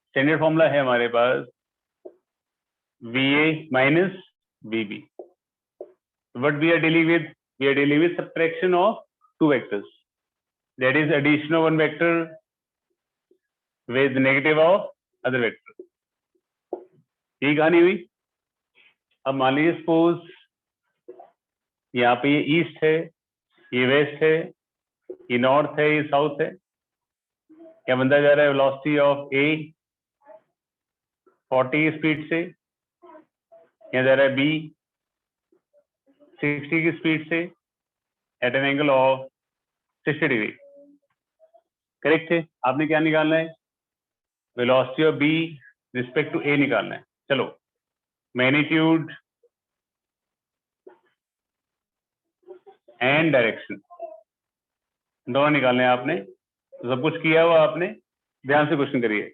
स्टैंडर्ड फॉर्मूला है हमारे पास VA minus VB. What we are dealing with? We are dealing with subtraction of two vectors. That is addition of one vector with negative of other vector. यही कहानी हुई। अब मान लीजिए सपोज यहाँ पे ये ईस्ट है, ये वेस्ट है, ये नॉर्थ है, ये साउथ है। क्या बंदा जा रहा है वेलोसिटी ऑफ ए 40 स्पीड से, यहाँ जा रहा है बी 60 की स्पीड से at an angle of 60 degree. Correct है। आपने क्या निकालना है? Velocity of B respect to A निकालना है। चलो, मैग्नीट्यूड एंड डायरेक्शन दोनों निकालने हैं आपने। तो सब कुछ किया हुआ आपने, ध्यान से क्वेश्चन करिए।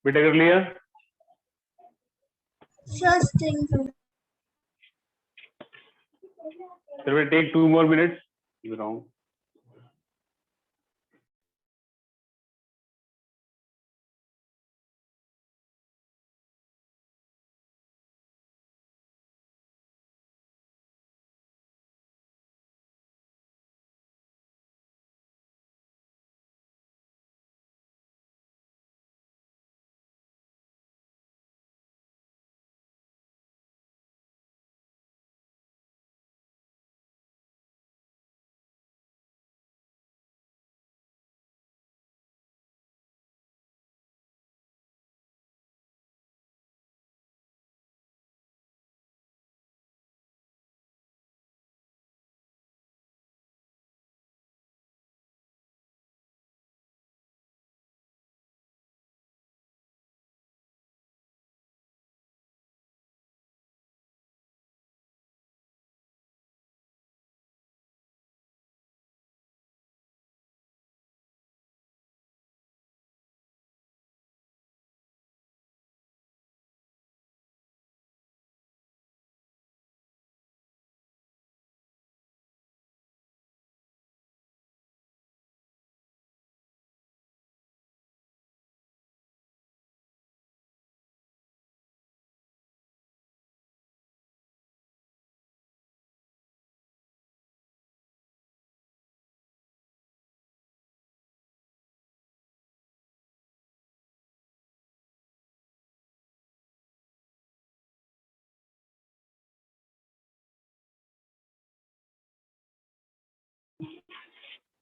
बेटा कर लिया? First thing, sir. Sir, we'll take 2 more minutes. You're wrong.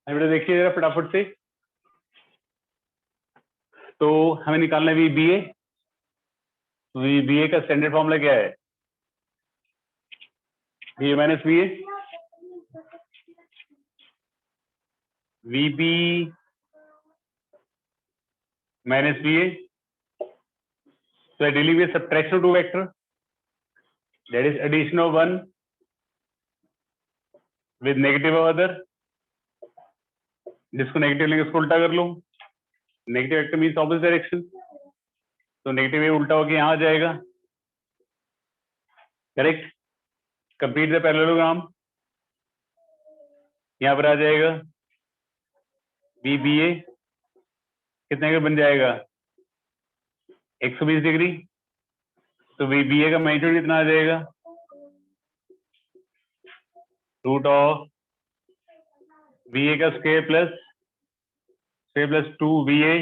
बेटा देखिए जरा फटाफट से। तो हमें निकालना है VBA। तो VBA का स्टैंडर्ड फॉर्मूला क्या है? VA minus VA। VB minus VA. So I dealing with subtraction of two vector, that is addition of one with negative of other. जिसको नेगेटिव लेंगे उसको उल्टा कर लो. Negative vector means opposite direction, तो negative A उल्टा होकर यहाँ आ जाएगा. करेक्ट. Complete the parallelogram. यहाँ पर आ जाएगा BBA कितने का बन जाएगा 120 डिग्री. तो BBA का मैग्नीट्यूड कितना आ जाएगा रूट ऑफ VA का square plus 2 VA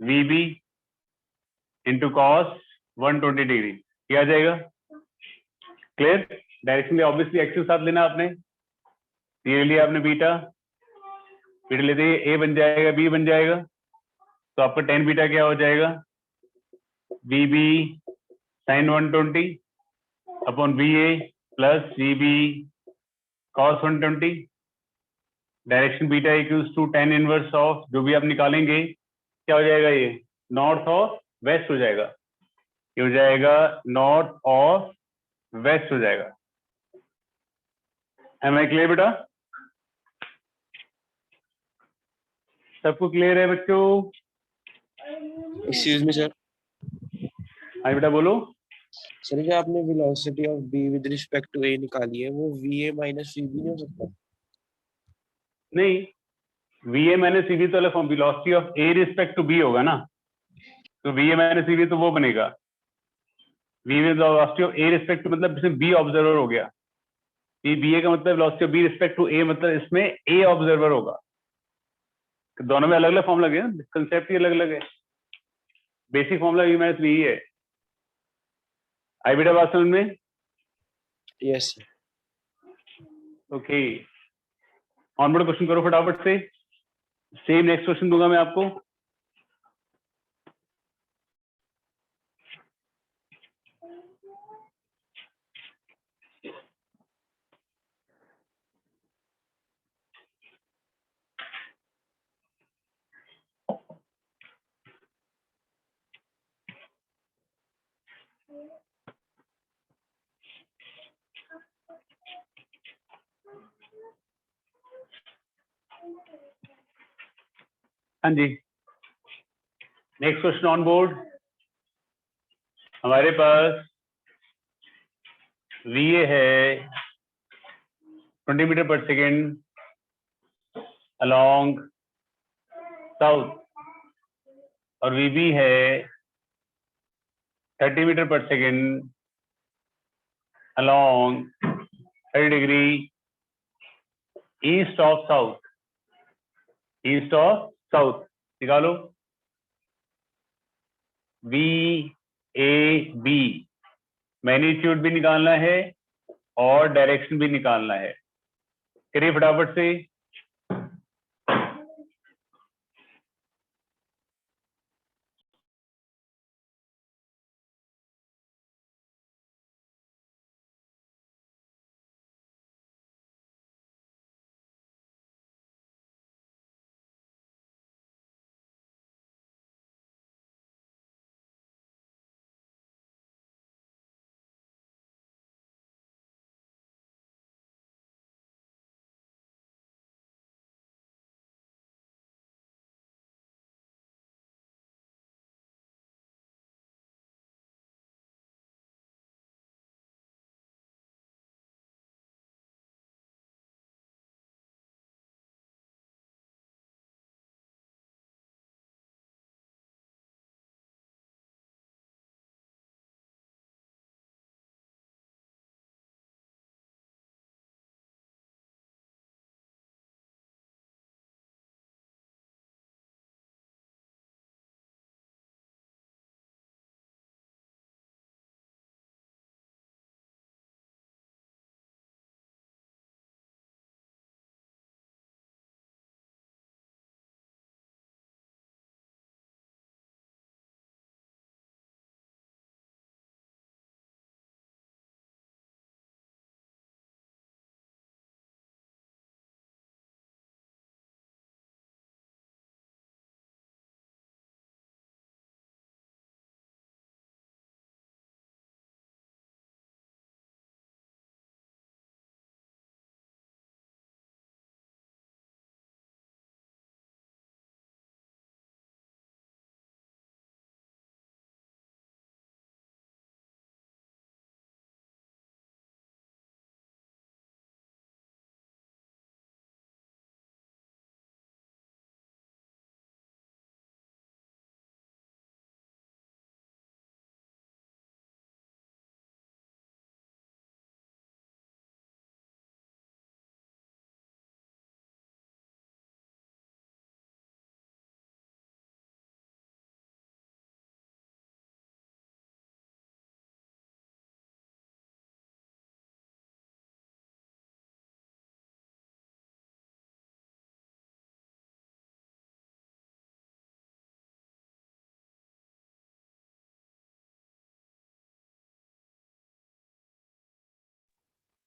VB into cos 120 degree. ये आ जाएगा. क्लियर. डायरेक्शन ऑब्वियसली एक्सिस साथ लेना आपने. ये लिया आपने बीटा लेते ही ए बन जाएगा बी बन जाएगा. तो आपका tan बीटा क्या हो जाएगा BB sin 120 upon VA plus VB cos 120. Direction beta equals to tan inverse of जो भी आप निकालेंगे क्या हो जाएगा ये नॉर्थ और वेस्ट हो जाएगा. ये हो जाएगा नॉर्थ और वेस्ट हो जाएगा. एम आई क्लियर बेटा? सबको क्लियर है बच्चों? Excuse me sir. हाँ बेटा बोलो. सर क्या आपने velocity of B with respect to A निकाली है वो VA माइनस VB नहीं हो सकता? नहीं, VA माइनस CB तो अलग form. Velocity of A respect to B होगा ना, तो VA माइनस CB तो वो बनेगा. Velocity of A respect to मतलब इसमें बी ऑब्जर्वर हो गया. ये BA का मतलब velocity of B respect to A मतलब इसमें ए ऑब्जर्वर होगा. दोनों में अलग अलग फॉर्मूला है, कंसेप्ट ही अलग अलग है. Basic formula V minus V है. आई बेटा बात समझ में? यस सर. ओके. ऑनवर्ड क्वेश्चन करो फटाफट से. सेम नेक्स्ट क्वेश्चन दूंगा मैं आपको. हाँ जी. Next question on board. हमारे पास VA है 20 metre per second along south और VB है 30 metre per second along 30 degree east of south. East of south निकालो. VAB मैग्नीट्यूड भी निकालना है और डायरेक्शन भी निकालना है. करिए फटाफट से.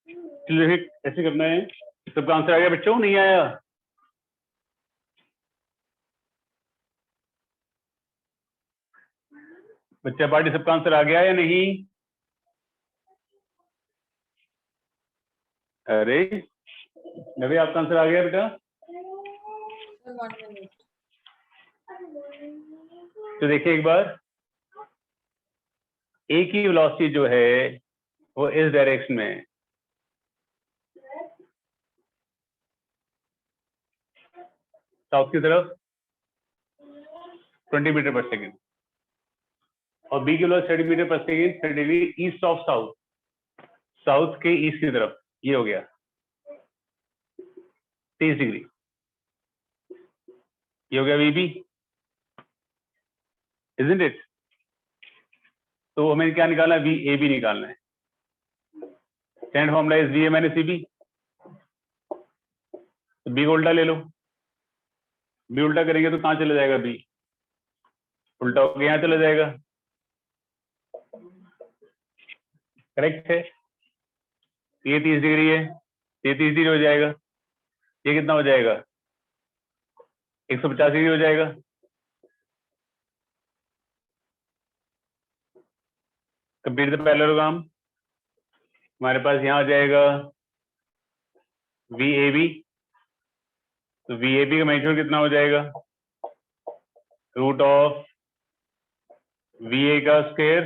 चलिए ऐसे करना है। सबका आंसर आ गया बच्चों? नहीं आया? बच्चा पार्टी सबका आंसर आ गया या नहीं? अरे नवी आपका आंसर आ गया बेटा? तो देखिए एक बार, ए की वेलोसिटी जो है वो इस डायरेक्शन में है, साउथ की तरफ 20 मीटर पर सेकेंड, और बी की velocity 30 metre per second 30 degree east of south, south के ईस्ट की तरफ। ये हो गया 30 डिग्री। ये हो गया वीबी, इजंट इट? तो हमें क्या निकालना है? वी ए बी निकालना है। Standard formula is V A minus C B. तो बी को उल्टा ले लो। बी उल्टा करेंगे तो कहाँ चला जाएगा? बी उल्टा होकर यहाँ चला जाएगा। करेक्ट है? ये 30 डिग्री है, ये 30 डिग्री हो जाएगा। ये कितना हो जाएगा? 150 डिग्री हो जाएगा। Complete the parallelogram. हमारे पास यहाँ आ जाएगा वी ए बी। तो वी ए बी का मैग्नीट्यूड कितना हो जाएगा? रूट ऑफ वी ए का स्क्वायर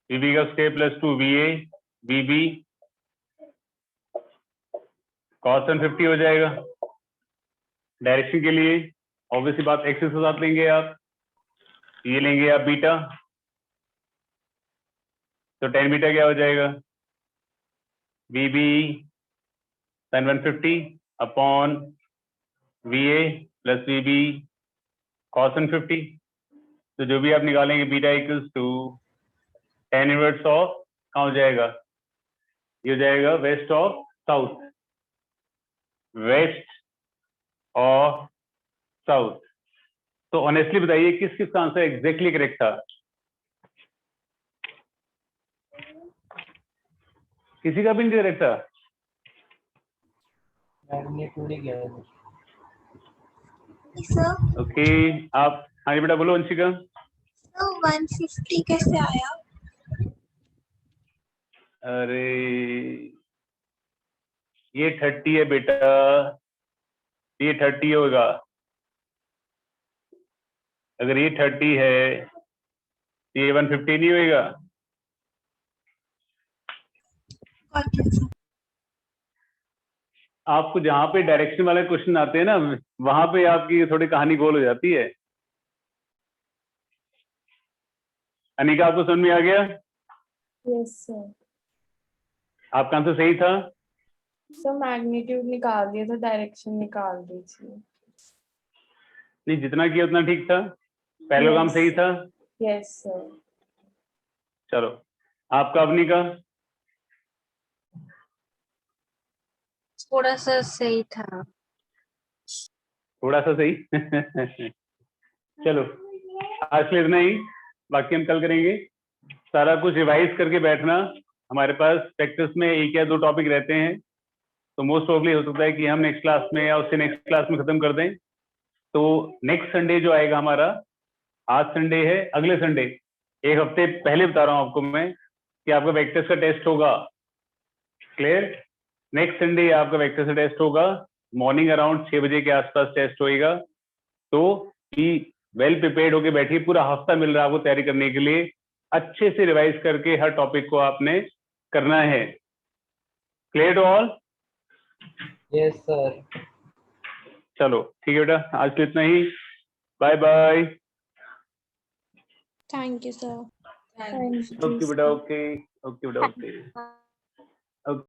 वी बी का square plus 2 V A V B cos 150 हो जाएगा। डायरेक्शन के लिए ऑब्वियसली बात एक्सिस के साथ लेंगे आप, ये लेंगे आप बीटा, तो tan बीटा क्या हो जाएगा? V B sin 150 upon V A plus V B cos 150। तो जो भी आप निकालेंगे beta equals to tan inverse of, कहाँ हो जाएगा? ये हो जाएगा west of south, west of south. तो ऑनेस्टली बताइए किस किस का आंसर एग्जैक्टली करेक्ट था? किसी का भी नहीं करेक्ट था? मैग्नीट्यूड ही गया है। सर ओके आप, हाँ जी बेटा बोलो वंशिका। 150 कैसे आया? अरे ये 30 है बेटा, ये 30 होगा। अगर ये 30 है तो ये 150 नहीं होएगा। Got it, sir. आपको जहां पे डायरेक्शन वाले क्वेश्चन आते हैं ना, वहां पे आपकी थोड़ी कहानी गोल हो जाती है। अनिका आपको समझ में आ गया? Yes sir. आपका आंसर सही था? सर मैग्नीट्यूड निकाल दिया था, डायरेक्शन निकाल दीजिए। नहीं, जितना किया उतना ठीक था, पैरेललोग्राम Yes. सही था। Yes sir. चलो आपका अवनी का? थोड़ा सा सही था। थोड़ा सा सही। चलो आज के लिए इतना ही, बाकी हम कल करेंगे। सारा कुछ रिवाइज करके बैठना। हमारे पास प्रैक्टिस में 1 या 2 टॉपिक रहते हैं, तो मोस्ट प्रोबेबली हो सकता है कि हम नेक्स्ट क्लास में या उससे नेक्स्ट क्लास में खत्म कर दें। तो नेक्स्ट संडे जो आएगा हमारा, आज संडे है, अगले संडे 1 हफ्ते पहले बता रहा हूँ आपको मैं कि आपका वेक्टर्स का टेस्ट होगा। क्लियर? नेक्स्ट संडे आपका वेक्टर्स का टेस्ट होगा, मॉर्निंग अराउंड 6 बजे के आसपास टेस्ट होएगा। तो ही वेल प्रिपेयर्ड होके बैठिए, पूरा हफ्ता मिल रहा है आपको तैयारी करने के लिए। अच्छे से रिवाइज करके हर टॉपिक को आपने करना है। Clear to all? Yes sir. चलो ठीक है बेटा, आज के लिए इतना ही। Bye bye. Thank you sir. Thank you okay बेटा, ओके ओके बेटा, ओके।